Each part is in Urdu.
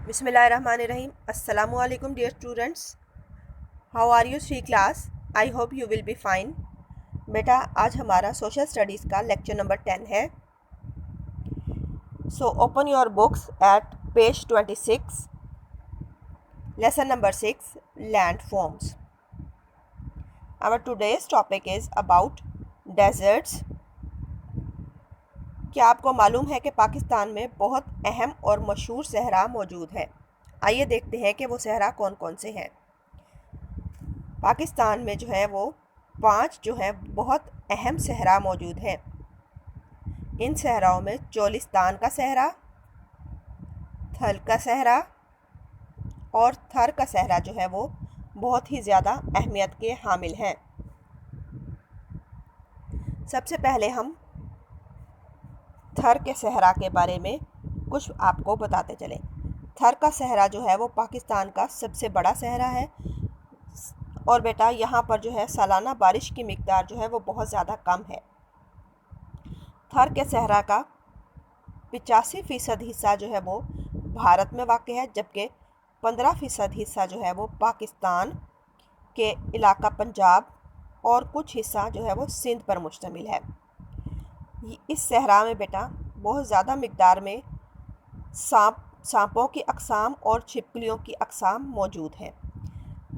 بسم اللہ الرحمن الرحیم. السلام علیکم dear students. How are you see class? I hope you will be fine. بیٹا آج ہمارا سوشل اسٹڈیز کا لیکچر نمبر 10 ہے. So open your books at page 26. Lesson number 6 land forms. Our today's topic is about deserts. کیا آپ کو معلوم ہے کہ پاکستان میں بہت اہم اور مشہور صحرا موجود ہے؟ آئیے دیکھتے ہیں کہ وہ صحرا کون کون سے ہیں. پاکستان میں جو ہے وہ 5 جو ہے بہت اہم صحرا موجود ہیں. ان صحراؤں میں چولستان کا صحرا، تھل کا صحرا اور تھر کا صحرا جو ہے وہ بہت ہی زیادہ اہمیت کے حامل ہیں. سب سے پہلے ہم تھر کے صحرا کے بارے میں کچھ آپ کو بتاتے چلیں. تھر کا صحرا جو ہے وہ پاکستان کا سب سے بڑا صحرا ہے اور بیٹا یہاں پر جو ہے سالانہ بارش کی مقدار جو ہے وہ بہت زیادہ کم ہے. تھر کے صحرا کا 85% حصہ جو ہے وہ بھارت میں واقع ہے، جبکہ 15% حصہ جو ہے وہ پاکستان کے علاقہ پنجاب اور کچھ حصہ جو ہے وہ سندھ پر مشتمل ہے. اس صحرا میں بیٹا بہت زیادہ مقدار میں سانپوں کی اقسام اور چھپکلیوں کی اقسام موجود ہیں.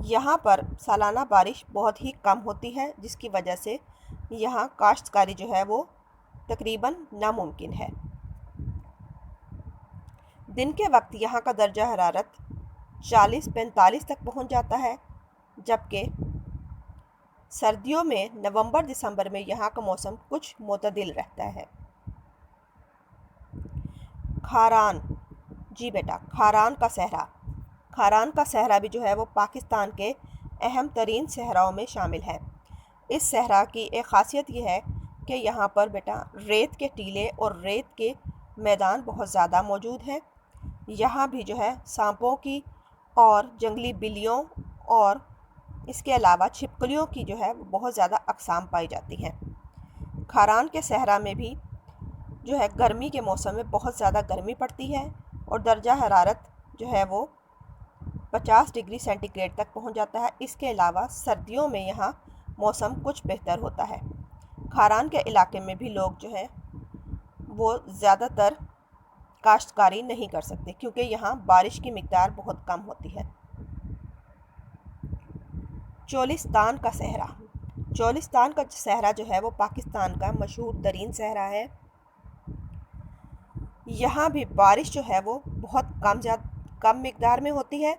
یہاں پر سالانہ بارش بہت ہی کم ہوتی ہے، جس کی وجہ سے یہاں کاشتکاری جو ہے وہ تقریباً ناممکن ہے. دن کے وقت یہاں کا درجہ حرارت 40-45 تک پہنچ جاتا ہے، جبکہ سردیوں میں نومبر دسمبر میں یہاں کا موسم کچھ معتدل رہتا ہے. کھاران، جی بیٹا کھاران کا صحرا. کھاران کا صحرا بھی جو ہے وہ پاکستان کے اہم ترین صحراؤں میں شامل ہے. اس صحرا کی ایک خاصیت یہ ہے کہ یہاں پر بیٹا ریت کے ٹیلے اور ریت کے میدان بہت زیادہ موجود ہیں. یہاں بھی جو ہے سانپوں کی اور جنگلی بلیوں اور اس کے علاوہ چھپکلیوں کی جو ہے بہت زیادہ اقسام پائی جاتی ہیں. کھاران کے صحرا میں بھی جو ہے گرمی کے موسم میں بہت زیادہ گرمی پڑتی ہے اور درجہ حرارت جو ہے وہ 50 ڈگری سینٹی گریڈ تک پہنچ جاتا ہے. اس کے علاوہ سردیوں میں یہاں موسم کچھ بہتر ہوتا ہے. کھاران کے علاقے میں بھی لوگ جو ہے وہ زیادہ تر کاشتکاری نہیں کر سکتے کیونکہ یہاں بارش کی مقدار بہت کم ہوتی ہے. چولستان کا صحرا. چولستان کا صحرا جو ہے وہ پاکستان کا مشہور ترین صحرا ہے. یہاں بھی بارش جو ہے وہ بہت کم مقدار میں ہوتی ہے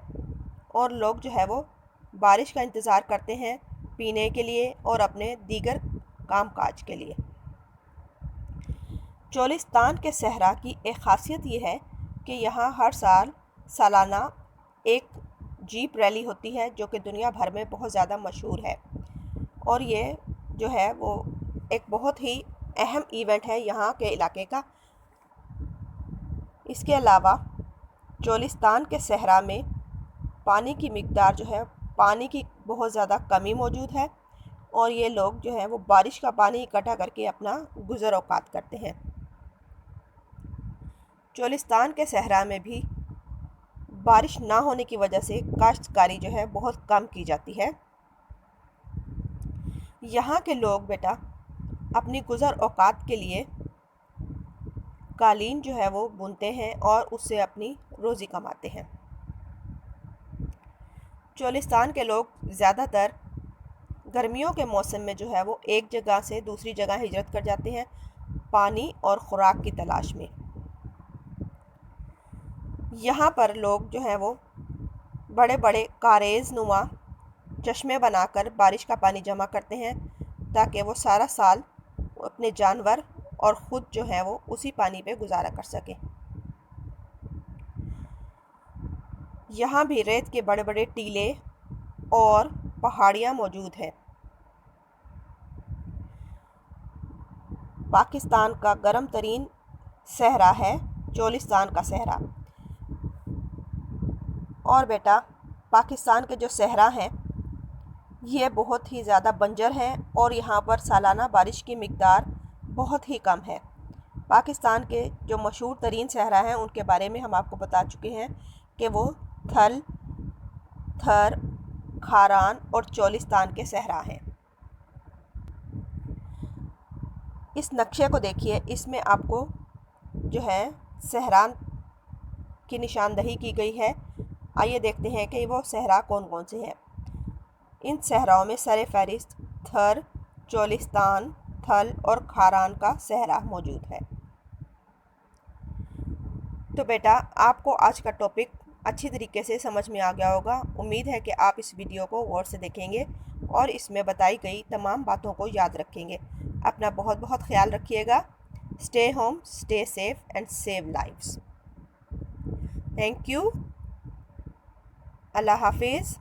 اور لوگ جو ہے وہ بارش کا انتظار کرتے ہیں پینے کے لیے اور اپنے دیگر کام کاج کے لیے. چولستان کے صحرا کی ایک خاصیت یہ ہے کہ یہاں ہر سال سالانہ ایک جیپ ریلی ہوتی ہے جو کہ دنیا بھر میں بہت زیادہ مشہور ہے اور یہ جو ہے وہ ایک بہت ہی اہم ایونٹ ہے یہاں کے علاقے کا. اس کے علاوہ چولستان کے صحرا میں پانی کی مقدار جو ہے پانی کی بہت زیادہ کمی موجود ہے اور یہ لوگ جو ہے وہ بارش کا پانی اکٹھا کر کے اپنا گزر اوقات کرتے ہیں. چولستان کے صحرا میں بھی بارش نہ ہونے کی وجہ سے کاشتکاری جو ہے بہت کم کی جاتی ہے. یہاں کے لوگ بیٹا اپنی گزر اوقات کے لیے قالین جو ہے وہ بنتے ہیں اور اس سے اپنی روزی کماتے ہیں. چولستان کے لوگ زیادہ تر گرمیوں کے موسم میں جو ہے وہ ایک جگہ سے دوسری جگہ ہجرت کر جاتے ہیں پانی اور خوراک کی تلاش میں. یہاں پر لوگ جو ہیں وہ بڑے بڑے کاریز نما چشمے بنا کر بارش کا پانی جمع کرتے ہیں تاکہ وہ سارا سال اپنے جانور اور خود جو ہے وہ اسی پانی پہ گزارا کر سکیں. یہاں بھی ریت کے بڑے بڑے ٹیلے اور پہاڑیاں موجود ہیں. پاکستان کا گرم ترین صحرا ہے چولستان کا صحرا. اور بیٹا پاکستان کے جو صحرا ہیں یہ بہت ہی زیادہ بنجر ہیں اور یہاں پر سالانہ بارش کی مقدار بہت ہی کم ہے. پاکستان کے جو مشہور ترین صحرا ہیں ان کے بارے میں ہم آپ کو بتا چکے ہیں کہ وہ تھل، تھر، کھاران اور چولستان کے صحرا ہیں۔ اس نقشے کو دیکھیے، اس میں آپ کو جو ہے صحرا کی نشاندہی کی گئی ہے۔ آئیے دیکھتے ہیں کہ وہ صحرا کون کون سے ہیں۔ ان صحراؤں میں سر فہرست تھر، چولستان، تھل اور کھاران کا صحرا موجود ہے۔ تو بیٹا آپ کو آج کا ٹاپک اچھی طریقے سے سمجھ میں آ گیا ہوگا۔ امید ہے کہ آپ اس ویڈیو کو غور سے دیکھیں گے اور اس میں بتائی گئی تمام باتوں کو یاد رکھیں گے۔ اپنا بہت بہت خیال رکھیے گا۔ Stay home, stay safe and save lives. Thank you. اللہ حافظ۔